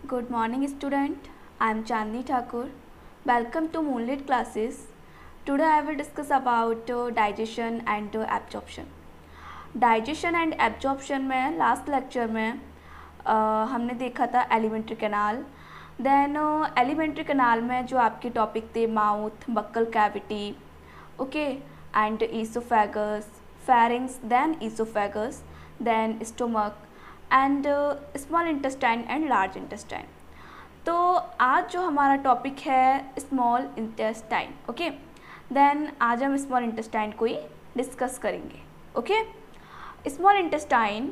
Good morning student. I am Chandni Thakur. Welcome to Moonlit classes. Today I will discuss about digestion and absorption. Digestion and absorption में last lecture में हमने देखा था alimentary canal. Then alimentary canal में जो आपके topic थे mouth, buccal cavity, okay, and oesophagus, pharynx, then oesophagus, then stomach and small intestine and large intestine. तो आज जो हमारा टॉपिक है स्मॉल इंटेस्टाइन, ओके. देन आज हम स्मॉल इंटेस्टाइन को ही डिस्कस करेंगे, okay. Small intestine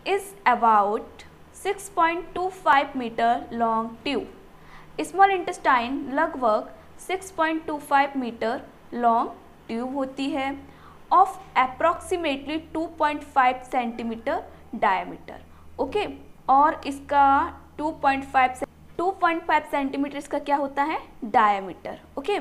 is about 6.25 metre long tube. Small intestine लगभग 6.25 मीटर लॉन्ग ट्यूब होती है of approximately 2.5 centimetre diameter, okay. और इसका 2.5 सेंटीमीटर इसका क्या होता है, diameter, okay.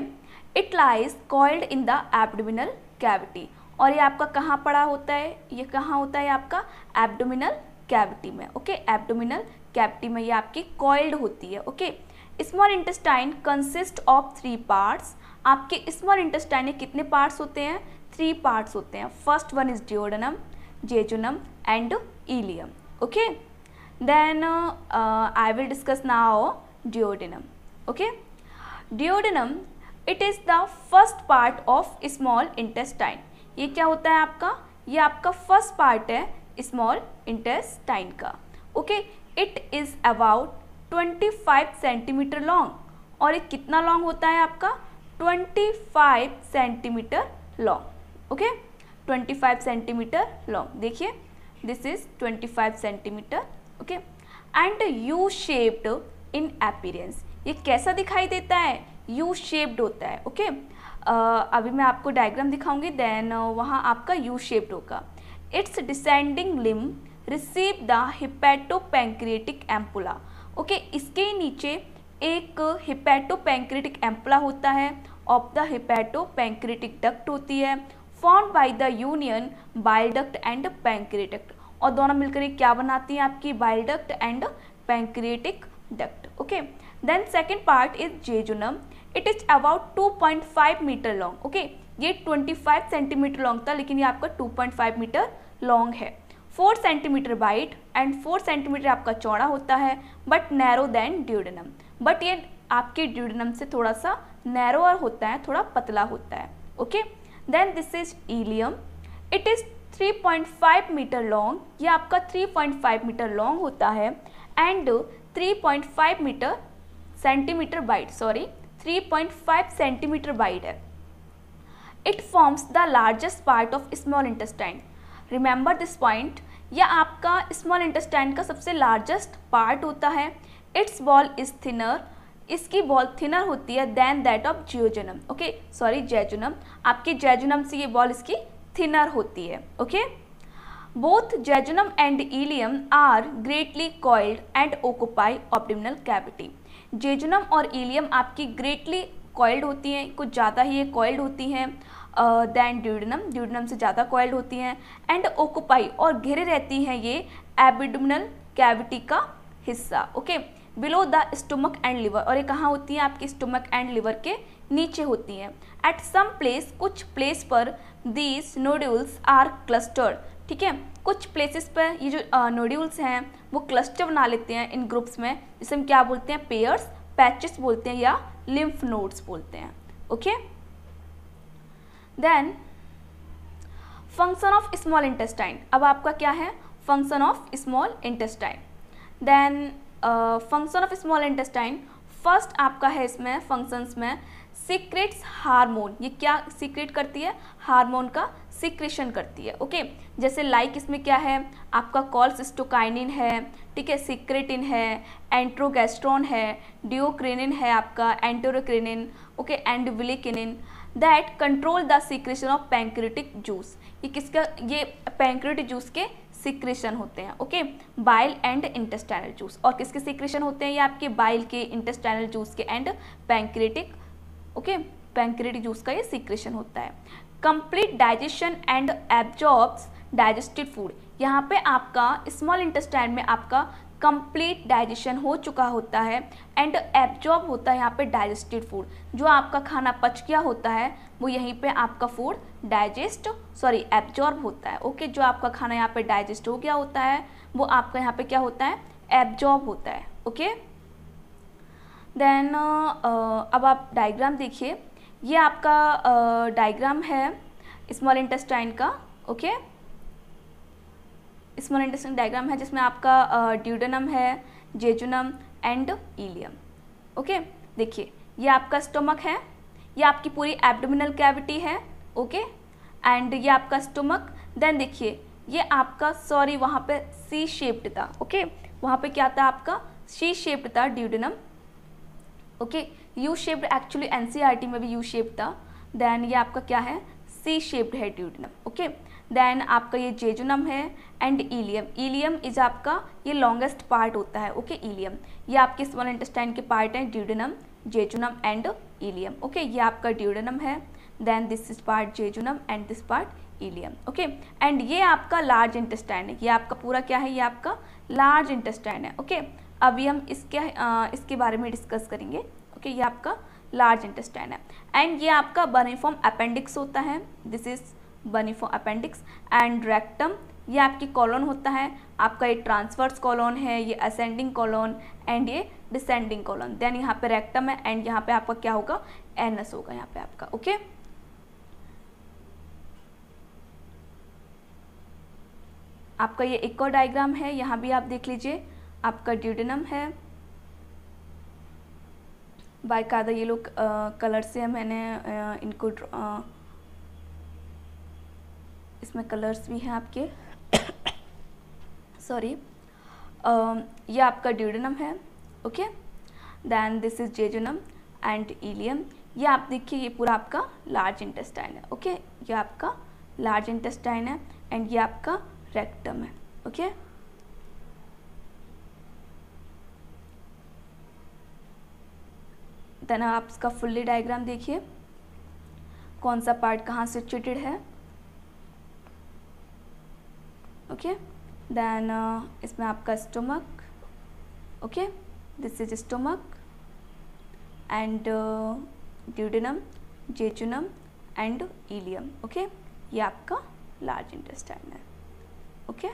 It lies coiled in the abdominal cavity. और ये आपका कहाँ पड़ा होता है, ये कहाँ होता है आपका एब्डोमिनल कैविटी में, ओके. एब्डोमिनल कैविटी में ये आपकी कॉइल्ड होती है, okay. Small intestine consist of 3 parts. आपके स्मॉल इंटेस्टाइन में कितने पार्ट्स होते हैं, 3 पार्ट्स होते हैं. First one is duodenum, jejunum and ileum, okay. Then I will discuss now duodenum, okay. Duodenum it is the first part of small intestine. ये क्या होता है आपका, ये आपका फर्स्ट पार्ट है स्मॉल इंटेस्टाइन का, okay. It is about 25 centimetre long. और ये कितना लॉन्ग होता है आपका, 25 centimetre long, okay. 25 centimetre long. देखिए this is 25 centimetre, okay. And U shaped in appearance. ये कैसा दिखाई देता है, यू शेप्ड होता है, ओके. अभी मैं आपको डायग्राम दिखाऊंगी, देन वहाँ आपका यू शेप्ड होगा. It's descending limb receive the hepatopancreatic ampulla, okay. इसके नीचे एक हिपैटोपैंक्रियाटिक एम्पुला होता है, ऑफ द हिपैटोपैंक्रियाटिक डक्ट होती है, formed by the union bile duct and pancreatic duct. और दोनों मिलकर क्या बनाती हैं आपकी, bile duct and pancreatic duct, okay. Then second part is jejunum. It is about 2.5 metre long, okay. ये 25 सेंटीमीटर लॉन्ग था, लेकिन ये आपका 2.5 मीटर लॉन्ग है. 4 सेंटीमीटर वाइड एंड 4 सेंटीमीटर आपका चौड़ा होता है, but narrow than duodenum. But ये आपके ड्यूडेनम से थोड़ा सा नैरोअर होता है, थोड़ा पतला होता है, okay. Then this is ileum. It is 3.5 metre long. ये आपका 3.5 मीटर लॉन्ग होता है and 3.5 metre centimetre wide, sorry 3.5 centimetre wide है. It forms the largest part of small intestine. Remember this point, यह आपका स्मॉल इंटेस्टाइन का सबसे largest part होता है. Its wall is thinner. इसकी वॉल थिनर होती है then that of jejunum, okay, sorry jejunum. आपकी जेजुनम से ये वॉल इसकी थिनर होती है, okay. Both jejunum and ileum are greatly coiled and occupy abdominal cavity. Jejunum और इलियम आपकी ग्रेटली कॉइल्ड होती हैं, कुछ ज़्यादा ही ये कॉइल्ड होती हैं देन ड्यूडेनम, ड्यूडेनम से ज़्यादा कॉइल्ड होती हैं. एंड ऑक्यूपाई और घेरे रहती हैं ये एब्डोमिनल कैविटी का हिस्सा, okay, below the stomach and liver. और ये कहाँ होती हैं, आपकी स्टोमक एंड लिवर के नीचे होती हैं. एट सम प्लेस, कुछ प्लेस पर दीज नोड्यूल्स आर क्लस्टर्ड, ठीक है. कुछ प्लेसेस पर ये जो नोड्यूल्स हैं वो क्लस्टर बना लेते हैं इन ग्रुप्स में, जिसे हम क्या बोलते हैं, पेयर्स, पैचेस बोलते हैं या लिम्फ नोड्स बोलते हैं, okay. Then function of small intestine. अब आपका क्या है, function of small intestine. Then function of small intestine, first आपका है इसमें फंक्शंस में सीक्रेट्स हार्मोन. ये क्या सीक्रेट करती है, हार्मोन का सीक्रेशन करती है, ओके. जैसे लाइक इसमें क्या है आपका कॉल्सिस्टोकाइनिन है, ठीक है, सीक्रेटिन है, एंट्रोगेस्ट्रॉन है, डिओक्रिनिन है आपका, enterocrinin, okay, and villikinin that control the secretion of pancreatic juice. ये किसका, ये पैंक्रियाटिक जूस के सीक्रेशन होते हैं, okay. Bile and intestinal juice. और किसके सीक्रेशन होते हैं, ये आपके बाइल के, इंटेस्टाइनल जूस के and pancreatic, okay, pancreatic juice का ये सीक्रेशन होता है. Complete digestion and absorbs digested food. यहाँ पे आपका स्मॉल इंटेस्टाइन में आपका कंप्लीट डाइजेशन हो चुका होता है एंड एब्जॉर्ब होता है यहाँ पे डाइजेस्टेड फूड। जो आपका खाना पच गया होता है वो यहीं पे आपका फूड एब्जॉर्ब होता है। ओके, जो आपका खाना यहाँ पे डाइजेस्ट हो गया होता है वो आपका यहाँ पे क्या होता है, एब्जॉर्ब होता है। ओके, देन अब आप डायग्राम देखिए, ये आपका डायग्राम है स्मॉल इंटेस्टाइन का। ओके, स्मॉल इंटेस्टाइन डायग्राम है जिसमें आपका ड्यूडेनम है, जेजुनम एंड इलियम। ओके, देखिए ये आपका स्टोमक है, ये आपकी पूरी एब्डोमिनल कैविटी है। ओके, एंड ये आपका स्टोमक। देन देखिए ये आपका वहाँ पे सी शेप्ड था। ओके, वहाँ पे क्या था आपका, सी शेप्ड था duodenum. Okay, U shaped, actually NCERT में भी यू शेप्ड था। देन ये आपका क्या है, सी शेप्ड है ड्यूडेनम। ओके, देन आपका ये जेजुनम है एंड इलियम। इलियम इज आपका ये लॉन्गेस्ट पार्ट होता है। ओके, इलियम ये आपके स्मॉल इंटेस्टाइन के पार्ट हैं, duodenum, jejunum and ileum. Okay, ये आपका ड्यूडेनम है, then this is part jejunum and this part ileum. Okay, and ये आपका लार्ज इंटेस्टाइन है, ये आपका पूरा क्या है, ये आपका लार्ज इंटेस्टाइन है। ओके, अभी हम इसके बारे में डिस्कस करेंगे। ओके, ये आपका लार्ज इंटेस्टाइन है एंड ये आपका बर्निफॉर्म अपेंडिक्स होता है, this is vermiform appendix. And rectum ये आपकी कॉलोन होता है, आपका ये ट्रांसवर्स कॉलोन है, ये असेंडिंग कॉलोन एंड ये डिसेंडिंग कॉलोन। देन यहाँ पे रेक्टम है एंड यहाँ पे आपका क्या होगा, एनस होगा यहाँ पे आपका। ओके, आपका ये एक और डायग्राम है, यहाँ भी आप देख लीजिए, आपका ड्यूडेनम है। बाकायदा ये लोग कलर से मैंने इनको इसमें कलर्स भी हैं आपके सॉरी। ये आपका ड्यूडेनम है। Okay, then this is jejunum and ileum. ये आप देखिए ये पूरा आपका लार्ज इंटेस्टाइन है। ओके, ये आपका लार्ज इंटेस्टाइन है एंड ये आपका रेक्टम है। ओके, देन आप इसका फुल्ली डायग्राम देखिए, कौन सा पार्ट कहाँ सिचुएटेड है। ओके, देन इसमें आपका stomach. Okay, this is stomach and duodenum, jejunum and ileum. Okay, ये आपका लार्ज इंटेस्टाइन है। Okay,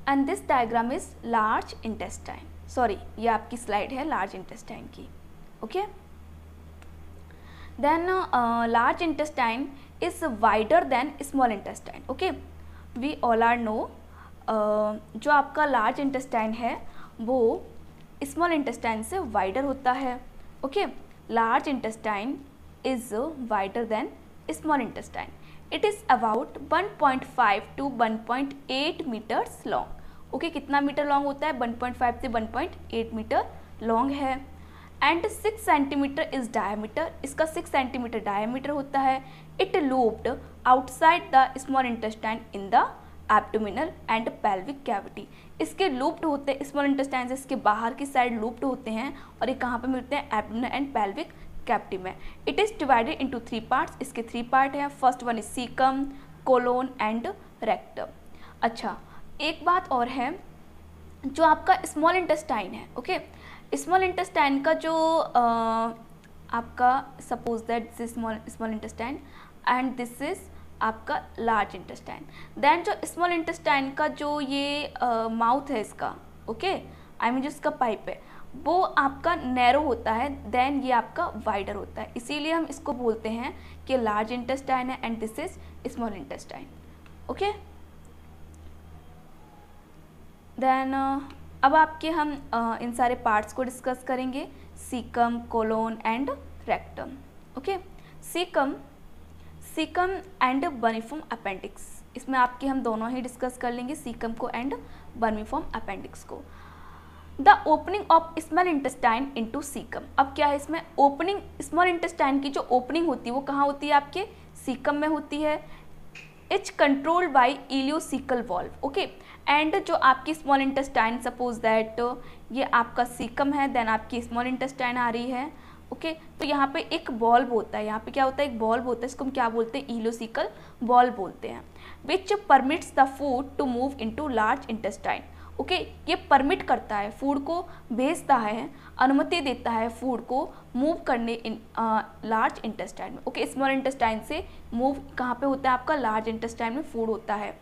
and this diagram is large intestine. Sorry, ये आपकी स्लाइड है लार्ज इंटेस्टाइन की। Okay, then large intestine is wider than small intestine. Okay, we all are know जो आपका large intestine है वो स्मॉल इंटेस्टाइन से वाइडर होता है। Okay, large intestine is wider than small intestine. It is about 1.5 to 1.8 metres long. Okay, कितना metre long होता है, 1.5 से 1.8 मीटर लॉन्ग है एंड 6 सेंटीमीटर इज डायमीटर। इसका 6 सेंटीमीटर डायमीटर होता है। It looped outside the small intestine in the abdominal and pelvic cavity. इसके looped होते हैं, स्मॉल इंटेस्टाइन से इसके बाहर की साइड लूप्ड होते हैं और ये कहाँ पे मिलते हैं, एब्डोमिनल एंड पेल्विक कैविटी में। It is divided into 3 parts. इसके 3 पार्ट हैं। First one is caecum, colon and rectum. अच्छा, एक बात और है, जो आपका स्मॉल इंटेस्टाइन है, ओके, स्मॉल इंटेस्टाइन का जो आपका suppose that this small intestine and this is आपका लार्ज इंटेस्टाइन। देन जो स्मॉल इंटेस्टाइन का जो ये माउथ है इसका, ओके, आई मीन जो इसका पाइप है वो आपका नैरो होता है, देन ये आपका वाइडर होता है, इसीलिए हम इसको बोलते हैं कि लार्ज इंटेस्टाइन है and this is small intestine. Okay, then अब आपके हम इन सारे पार्ट्स को डिस्कस करेंगे, caecum, colon and rectum. Okay, caecum and vermiform appendix, इसमें आपके हम दोनों ही डिस्कस कर लेंगे, सीकम को एंड बर्निफॉर्म अपेंडिक्स को। The opening of small intestine into caecum. अब क्या है इसमें ओपनिंग, स्मॉल इंटेस्टाइन की जो ओपनिंग होती है वो कहाँ होती है, आपके सीकम में होती है। It's controlled by ileocaecal valve. Okay, and जो आपकी स्मॉल इंटेस्टाइन, सपोज दैट ये आपका सीकम है, देन आपकी स्मॉल इंटेस्टाइन आ रही है, ओके तो यहाँ पे एक बॉल्ब होता है, यहाँ पे क्या होता है, एक बॉल्ब होता है, इसको हम क्या बोलते हैं, इलोसिकल बॉल्ब बोलते हैं, which permits the food to move into large intestine. Okay ये परमिट करता है, फूड को भेजता है, अनुमति देता है फूड को मूव करने इन लार्ज इंटेस्टाइन में। ओके स्मॉल इंटेस्टाइन से मूव कहाँ पे होता है आपका, लार्ज इंटेस्टाइन में फूड होता है,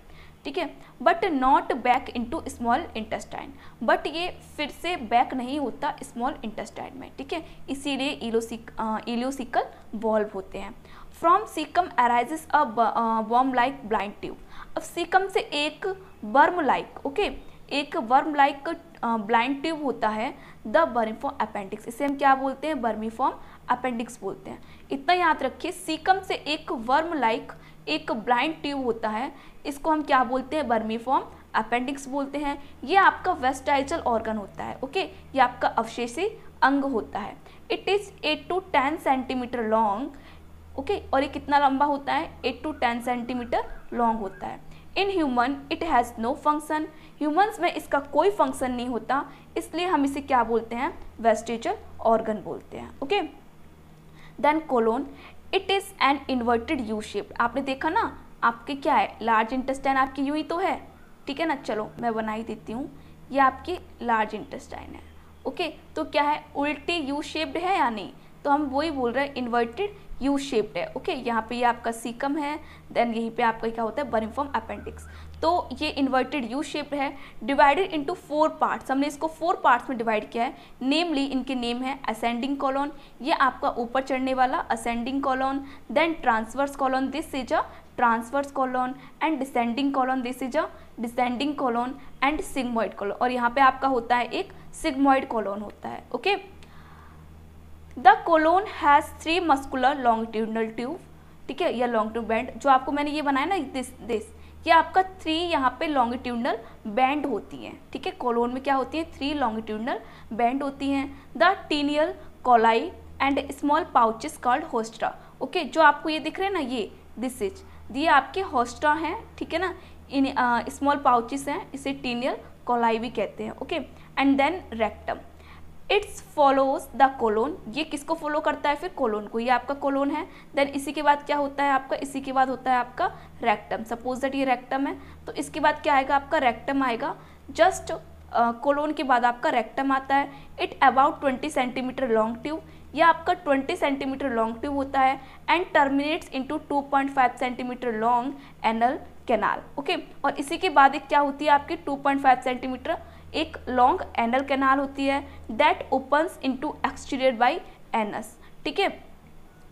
ठीक है, but not back into small intestine, but ये फिर से बैक नहीं होता स्मॉल इंटेस्टाइन में, ठीक है, इसीलिए इलियोसिकल वॉल्व होते हैं। From caecum arises a worm like blind tube. अब सीकम से एक वर्म लाइक, ओके एक वर्म लाइक ब्लाइंड ट्यूब होता है, द वर्मीफॉर्म अपेंडिक्स, इसे हम क्या बोलते हैं, वर्मीफॉर्म अपेंडिक्स बोलते हैं। इतना याद रखिए, सीकम से एक वर्म लाइक एक ब्लाइंड ट्यूब होता है, इसको हम क्या बोलते हैं, वर्मीफॉर्म अपेंडिक्स बोलते हैं। ये आपका वेस्टाइजल ऑर्गन होता है, ओके ये आपका अवशेषी अंग होता है। It is 8 to 10 centimetre long, okay और ये कितना लंबा होता है, 8 to 10 सेंटीमीटर लॉन्ग होता है। In human it has no function, humans में इसका कोई फंक्शन नहीं होता, इसलिए हम इसे क्या बोलते हैं, वेस्टिजल ऑर्गन बोलते हैं। Okay then colon, it is an inverted U shape. आपने देखा ना, आपके क्या है, लार्ज इंटेस्टाइन आपकी यूँ ही तो है, ठीक है ना, चलो मैं बना ही देती हूँ, ये आपकी लार्ज इंटेस्टाइन है। ओके तो क्या है, उल्टी यू शेप्ड है या नहीं, तो हम वही बोल रहे हैं इन्वर्टेड यू शेप्ड है। ओके यहाँ पे ये आपका सीकम है, देन यहीं पे आपका क्या होता है, वर्मीफॉर्म अपेंडिक्स। तो ये इन्वर्टेड यू शेप्ड है, डिवाइडेड इनटू 4 पार्ट्स, हमने इसको 4 पार्ट्स में डिवाइड किया है। नेमली इनके नेम है असेंडिंग कॉलोन, ये आपका ऊपर चढ़ने वाला ascending colon, then transverse colon, this is a transverse colon, and descending colon, this is a descending colon, and sigmoid colon, और यहाँ पे आपका होता है एक सिग्मोइड कॉलोन होता है। Okay the colon has 3 muscular longitudinal tube, ठीक है, या लॉन्गिट्यूड बैंड, जो आपको मैंने ये बनाया ना दिस ये आपका 3 यहाँ पे लॉन्गिट्यूडनल बैंड होती हैं, ठीक है, कोलोन में क्या होती है, 3 लॉन्गिट्यूडनल बैंड होती हैं। The taeniae coli and small pouches called haustra. Okay जो आपको ये दिख रहे हैं ना, ये दिस इज ये आपके होस्ट्रा हैं, ठीक है ना, इन स्मॉल पाउचेस हैं, इसे टीनियल कोलाई भी कहते हैं। Okay and then rectum, it's follows the colon, ये किसको फॉलो करता है, फिर कोलोन को, ये आपका कोलोन है। देन इसी के बाद क्या होता है आपका, इसी के बाद होता है आपका रेक्टम। सपोज दैट ये रेक्टम है, तो इसके बाद क्या आएगा आपका, रेक्टम आएगा। जस्ट कोलोन के बाद आपका रेक्टम आता है। It about 20 centimetre long tube, ये आपका 20 सेंटीमीटर लॉन्ग ट्यूब होता है, and terminates into 2.5 centimetre long anal canal. Okay और इसी के बाद एक क्या होती है आपकी 2.5 सेंटीमीटर एक लॉन्ग एनल कैनाल होती है, that opens into exterior by anus, ठीक है,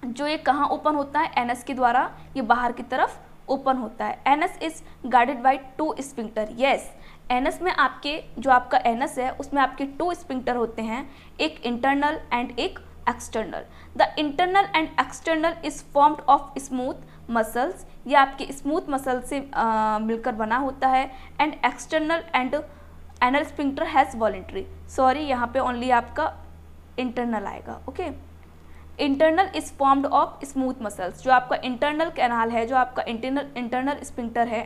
जो ये कहाँ ओपन होता है, एनस के द्वारा ये बाहर की तरफ ओपन होता है। Anus is guarded by 2 sphincter, yes anus में आपके जो आपका एनस है उसमें आपके 2 स्फिंक्टर होते हैं, एक इंटरनल एंड एक external. The internal and external is formed of smooth muscles, ये आपके स्मूथ मसल से मिलकर बना होता है, and external and anal sphincter has voluntary, sorry यहाँ पे ओनली आपका इंटरनल आएगा। Okay internal is formed of smooth muscles, जो आपका इंटरनल कैनाल है, जो आपका इंटरनल स्फिंक्टर है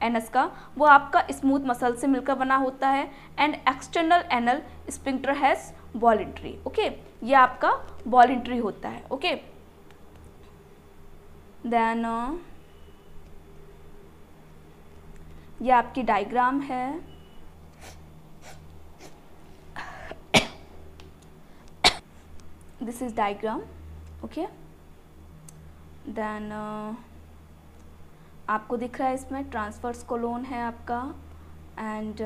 एनस का, वो आपका स्मूथ मसल से मिलकर बना होता है, and external anal sphincter has voluntary. Okay ये आपका वॉलेंट्री होता है। ओके देन ये आपकी डायग्राम है, this is diagram. okay then आपको दिख रहा है इसमें ट्रांसवर्स कोलोन है आपका, एंड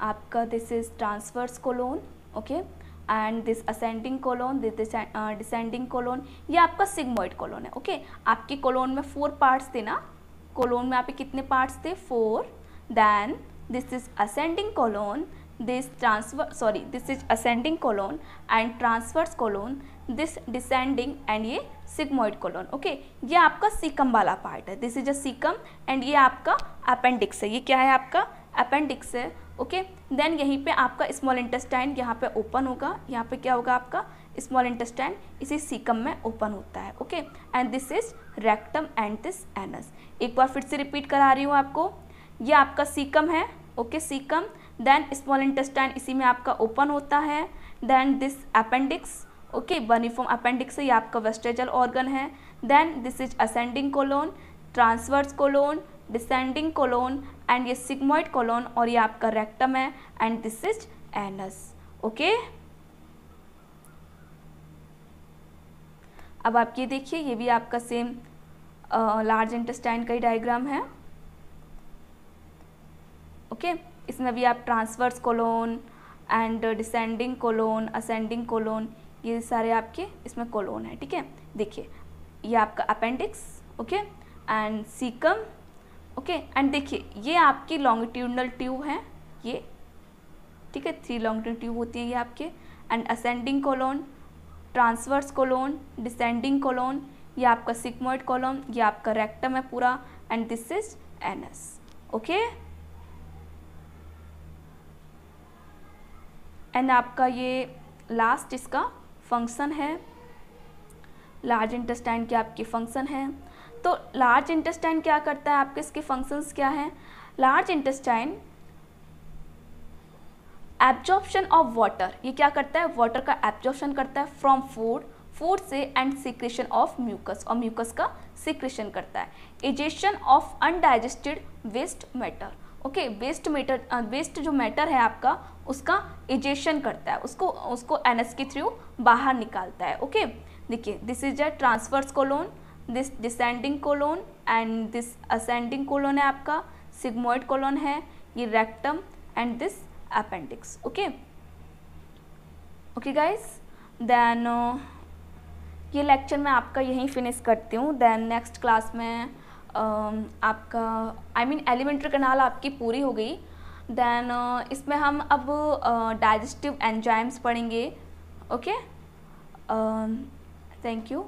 आपका this is transverse colon, okay and this ascending colon, this descending colon, ये आपका सिग्मोइड कोलोन है। ओके आपकी कोलोन में 4 पार्ट्स थे ना, कोलोन में आपके कितने पार्ट्स थे, 4। Then this is ascending colon, this is ascending colon and transverse colon, this descending and ये sigmoid colon। ओके ये आपका सीकम वाला पार्ट है, this is a caecum, and ये आपका अपेंडिक्स है, ये क्या है आपका अपेंडिक्स है। ओके देन यहीं पे आपका स्मॉल इंटेस्टाइन यहाँ पे ओपन होगा, यहाँ पे क्या होगा आपका स्मॉल इंटेस्टाइन इसी सीकम में ओपन होता है। Okay and this is rectum and this anus. एक बार फिर से रिपीट करा रही हूँ आपको, ये आपका सीकम है, okay caecum, then small intestine इसी में आपका ओपन होता है, then this appendix, okay, vermiform appendix है, ये आपका वेस्टेजल ऑर्गन है, then this is ascending colon, transverse colon, descending colon and ये सिग्मोइड कोलोन, और ये आपका रेक्टम है and this is anus, okay. अब आप ये देखिए, ये भी आपका सेम लार्ज इंटेस्टाइन का ही डायग्राम है, ओके। इसमें भी आप transverse colon and descending colon, ascending colon, ये सारे आपके इसमें कोलोन है, ठीक है। देखिए ये आपका appendix, okay, and caecum, okay, and देखिए ये आपकी लॉन्गिट्यूडनल ट्यूब है ये, ठीक है, 3 लॉन्गिट्यूडनल ट्यूब होती हैं ये आपके, and ascending colon, transverse colon, descending colon, ये आपका सिग्मोइड कोलोन, ये आपका रेक्टम है पूरा, and this is anus, okay. And आपका ये लास्ट इसका फंक्शन है, लार्ज इंटेस्टाइन की आपकी फंक्शन है। तो लार्ज इंटेस्टाइन क्या करता है आपके, इसके फंक्शंस क्या हैं? Large intestine absorption of water, ये क्या करता है, वाटर का एब्जॉर्प्शन करता है फ्रॉम फूड से, एंड सीक्रेशन ऑफ म्यूकस, और म्यूकस का सीक्रेशन करता है। Egestion of undigested waste matter, okay, waste जो मैटर है आपका उसका एजेशन करता है, उसको एनएस के थ्रू बाहर निकालता है, ओके। देखिए this is a transverse colon, this descending colon and this ascending colon है आपका, सिग्मोइड कोलोन है, ये rectum and this appendix, okay. Okay guys, then ये लेक्चर मैं आपका यहीं फिनिश करती हूँ। देन नेक्स्ट क्लास में आपका एलिमेंट्री कैनाल आपकी पूरी हो गई। देन इसमें हम अब डाइजेस्टिव एंजाइम्स पढ़ेंगे, ओके। Thank you.